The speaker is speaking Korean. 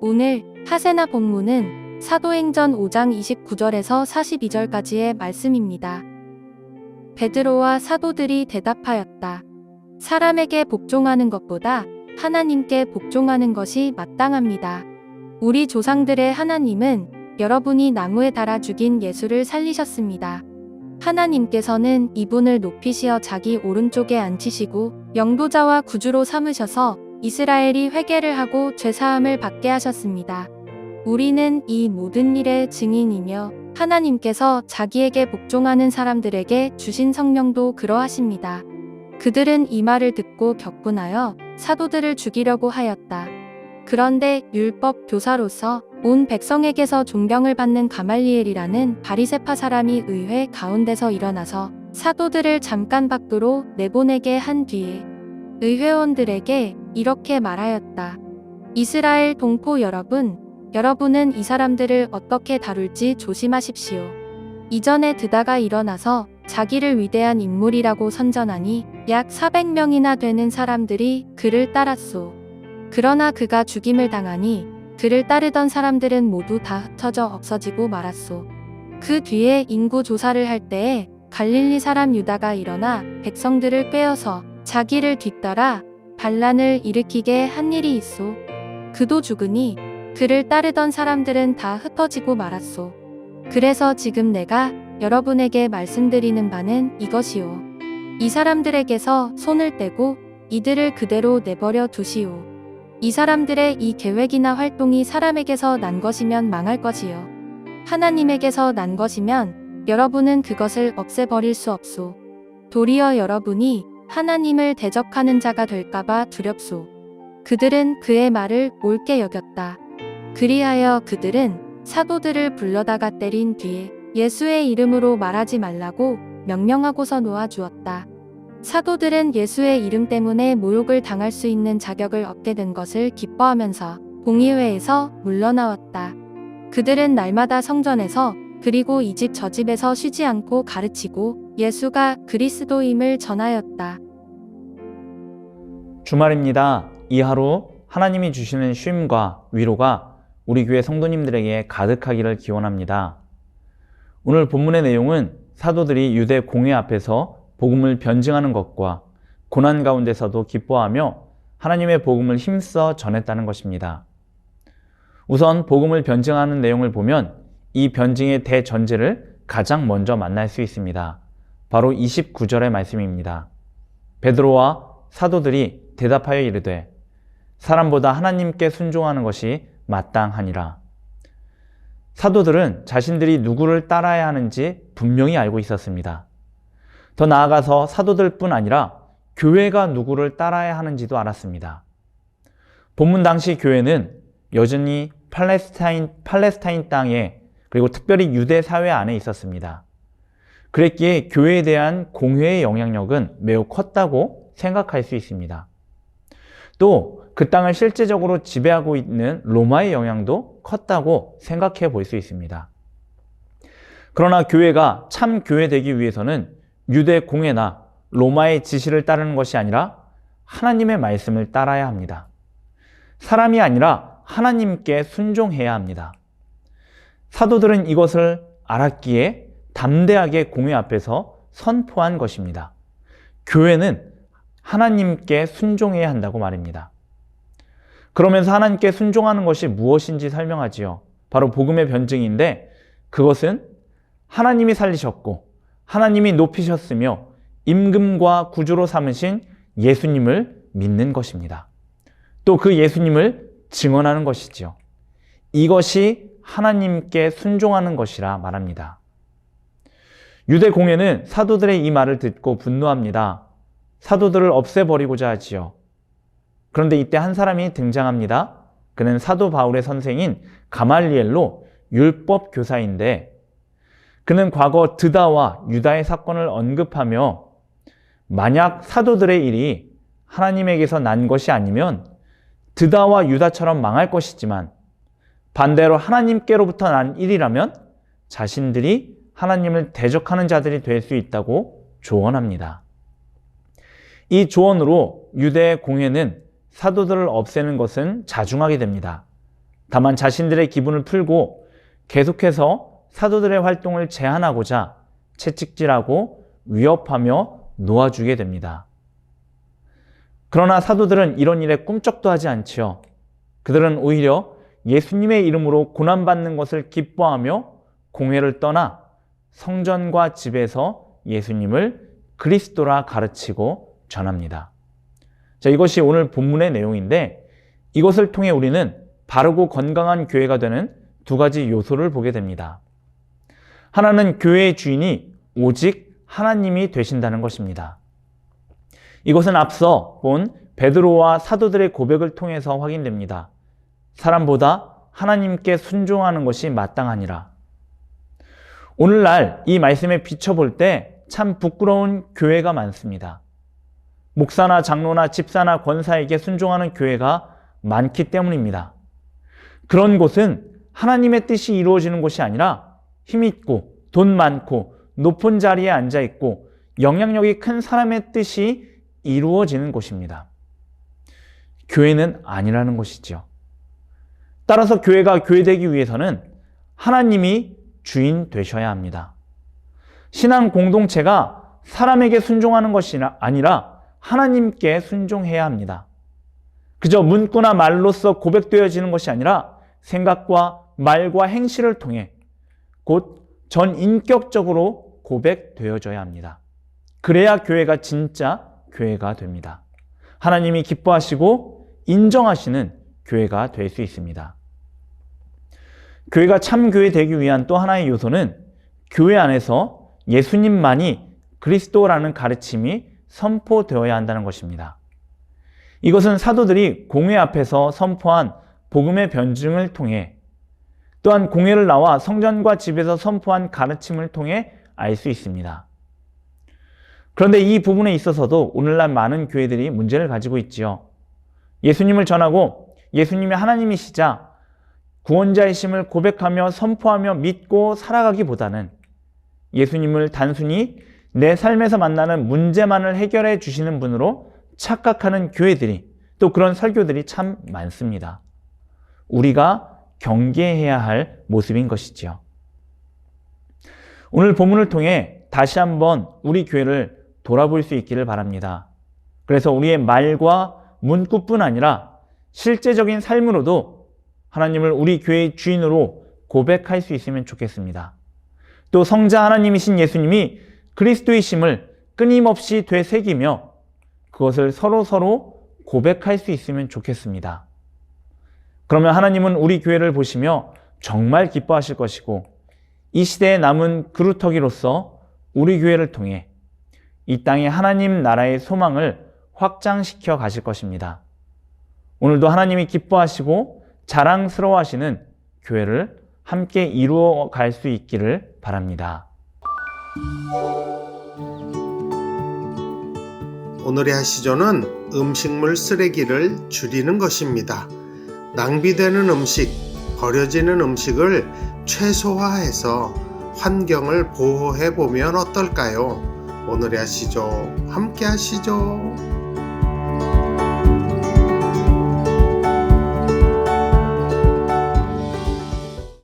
오늘 하세나 본문은 사도행전 5장 29절에서 42절까지의 말씀입니다. 베드로와 사도들이 대답하였다. 사람에게 복종하는 것보다 하나님께 복종하는 것이 마땅합니다. 우리 조상들의 하나님은 여러분이 나무에 달아 죽인 예수를 살리셨습니다. 하나님께서는 이분을 높이시어 자기 오른쪽에 앉히시고 영도자와 구주로 삼으셔서 이스라엘이 회개를 하고 죄사함을 받게 하셨습니다. 우리는 이 모든 일의 증인이며 하나님께서 자기에게 복종하는 사람들에게 주신 성령도 그러하십니다. 그들은 이 말을 듣고 격분하여 사도들을 죽이려고 하였다. 그런데 율법 교사로서 온 백성에게서 존경을 받는 가말리엘이라는 바리새파 사람이 의회 가운데서 일어나서 사도들을 잠깐 밖으로 내보내게 한 뒤에 의회원들에게 이렇게 말하였다. 이스라엘 동포 여러분, 여러분은 이 사람들을 어떻게 다룰지 조심하십시오. 이전에 드다가 일어나서 자기를 위대한 인물이라고 선전하니 약 400명이나 되는 사람들이 그를 따랐소. 그러나 그가 죽임을 당하니 그를 따르던 사람들은 모두 다 흩어져 없어지고 말았소. 그 뒤에 인구 조사를 할 때에 갈릴리 사람 유다가 일어나 백성들을 꿰어서 자기를 뒤따라 반란을 일으키게 한 일이 있소. 그도 죽으니 그를 따르던 사람들은 다 흩어지고 말았소. 그래서 지금 내가 여러분에게 말씀드리는 바는 이것이오. 이 사람들에게서 손을 떼고 이들을 그대로 내버려 두시오. 이 사람들의 이 계획이나 활동이 사람에게서 난 것이면 망할 것이요. 하나님에게서 난 것이면 여러분은 그것을 없애버릴 수 없소. 도리어 여러분이 하나님을 대적하는 자가 될까봐 두렵소. 그들은 그의 말을 옳게 여겼다. 그리하여 그들은 사도들을 불러다가 때린 뒤에 예수의 이름으로 말하지 말라고 명령하고서 놓아주었다. 사도들은 예수의 이름 때문에 모욕을 당할 수 있는 자격을 얻게 된 것을 기뻐하면서 공의회에서 물러나왔다. 그들은 날마다 성전에서 그리고 이 집 저 집에서 쉬지 않고 가르치고 예수가 그리스도임을 전하였다. 주말입니다. 이 하루 하나님이 주시는 쉼과 위로가 우리 교회 성도님들에게 가득하기를 기원합니다. 오늘 본문의 내용은 사도들이 유대 공회 앞에서 복음을 변증하는 것과 고난 가운데서도 기뻐하며 하나님의 복음을 힘써 전했다는 것입니다. 우선 복음을 변증하는 내용을 보면 이 변증의 대전제를 가장 먼저 만날 수 있습니다. 바로 29절의 말씀입니다. 베드로와 사도들이 대답하여 이르되 사람보다 하나님께 순종하는 것이 마땅하니라. 사도들은 자신들이 누구를 따라야 하는지 분명히 알고 있었습니다. 더 나아가서 사도들뿐 아니라 교회가 누구를 따라야 하는지도 알았습니다. 본문 당시 교회는 여전히 팔레스타인 땅에 그리고 특별히 유대 사회 안에 있었습니다. 그랬기에 교회에 대한 공회의 영향력은 매우 컸다고 생각할 수 있습니다. 또 그 땅을 실제적으로 지배하고 있는 로마의 영향도 컸다고 생각해 볼 수 있습니다. 그러나 교회가 참 교회 되기 위해서는 유대 공회나 로마의 지시를 따르는 것이 아니라 하나님의 말씀을 따라야 합니다. 사람이 아니라 하나님께 순종해야 합니다. 사도들은 이것을 알았기에 담대하게 공회 앞에서 선포한 것입니다. 교회는 하나님께 순종해야 한다고 말입니다. 그러면서 하나님께 순종하는 것이 무엇인지 설명하지요. 바로 복음의 변증인데 그것은 하나님이 살리셨고 하나님이 높이셨으며 임금과 구주로 삼으신 예수님을 믿는 것입니다. 또 그 예수님을 증언하는 것이지요. 이것이 하나님께 순종하는 것이라 말합니다. 유대 공회는 사도들의 이 말을 듣고 분노합니다. 사도들을 없애버리고자 하지요. 그런데 이때 한 사람이 등장합니다. 그는 사도 바울의 선생인 가말리엘로 율법 교사인데 그는 과거 드다와 유다의 사건을 언급하며 만약 사도들의 일이 하나님에게서 난 것이 아니면 드다와 유다처럼 망할 것이지만 반대로 하나님께로부터 난 일이라면 자신들이 하나님을 대적하는 자들이 될 수 있다고 조언합니다. 이 조언으로 유대의 공회는 사도들을 없애는 것은 자중하게 됩니다. 다만 자신들의 기분을 풀고 계속해서 사도들의 활동을 제한하고자 채찍질하고 위협하며 놓아주게 됩니다. 그러나 사도들은 이런 일에 꿈쩍도 하지 않지요. 그들은 오히려 예수님의 이름으로 고난받는 것을 기뻐하며 공회를 떠나 성전과 집에서 예수님을 그리스도라 가르치고 전합니다. 자, 이것이 오늘 본문의 내용인데 이것을 통해 우리는 바르고 건강한 교회가 되는 두 가지 요소를 보게 됩니다. 하나는 교회의 주인이 오직 하나님이 되신다는 것입니다. 이것은 앞서 본 베드로와 사도들의 고백을 통해서 확인됩니다. 사람보다 하나님께 순종하는 것이 마땅하니라. 오늘날 이 말씀에 비춰볼 때 참 부끄러운 교회가 많습니다. 목사나 장로나 집사나 권사에게 순종하는 교회가 많기 때문입니다. 그런 곳은 하나님의 뜻이 이루어지는 곳이 아니라 힘있고 돈 많고 높은 자리에 앉아있고 영향력이 큰 사람의 뜻이 이루어지는 곳입니다. 교회는 아니라는 것이죠. 따라서 교회가 교회되기 위해서는 하나님이 주인 되셔야 합니다. 신앙 공동체가 사람에게 순종하는 것이 아니라 하나님께 순종해야 합니다. 그저 문구나 말로써 고백되어지는 것이 아니라 생각과 말과 행실을 통해 곧 전인격적으로 고백되어져야 합니다. 그래야 교회가 진짜 교회가 됩니다. 하나님이 기뻐하시고 인정하시는 교회가 될 수 있습니다. 교회가 참 교회 되기 위한 또 하나의 요소는 교회 안에서 예수님만이 그리스도라는 가르침이 선포되어야 한다는 것입니다. 이것은 사도들이 공회 앞에서 선포한 복음의 변증을 통해 또한 공회를 나와 성전과 집에서 선포한 가르침을 통해 알 수 있습니다. 그런데 이 부분에 있어서도 오늘날 많은 교회들이 문제를 가지고 있지요. 예수님을 전하고 예수님이 하나님이시자 구원자이심을 고백하며 선포하며 믿고 살아가기보다는 예수님을 단순히 내 삶에서 만나는 문제만을 해결해 주시는 분으로 착각하는 교회들이 또 그런 설교들이 참 많습니다. 우리가 경계해야 할 모습인 것이지요. 오늘 본문을 통해 다시 한번 우리 교회를 돌아볼 수 있기를 바랍니다. 그래서 우리의 말과 문구뿐 아니라 실제적인 삶으로도 하나님을 우리 교회의 주인으로 고백할 수 있으면 좋겠습니다. 또 성자 하나님이신 예수님이 그리스도이심을 끊임없이 되새기며 그것을 서로 고백할 수 있으면 좋겠습니다. 그러면 하나님은 우리 교회를 보시며 정말 기뻐하실 것이고 이 시대에 남은 그루터기로서 우리 교회를 통해 이 땅에 하나님 나라의 소망을 확장시켜 가실 것입니다. 오늘도 하나님이 기뻐하시고 자랑스러워하시는 교회를 함께 이루어 갈 수 있기를 바랍니다. 오늘의 하시조는 음식물 쓰레기를 줄이는 것입니다. 낭비되는 음식, 버려지는 음식을 최소화해서 환경을 보호해 보면 어떨까요? 오늘의 하시조 함께 하시죠.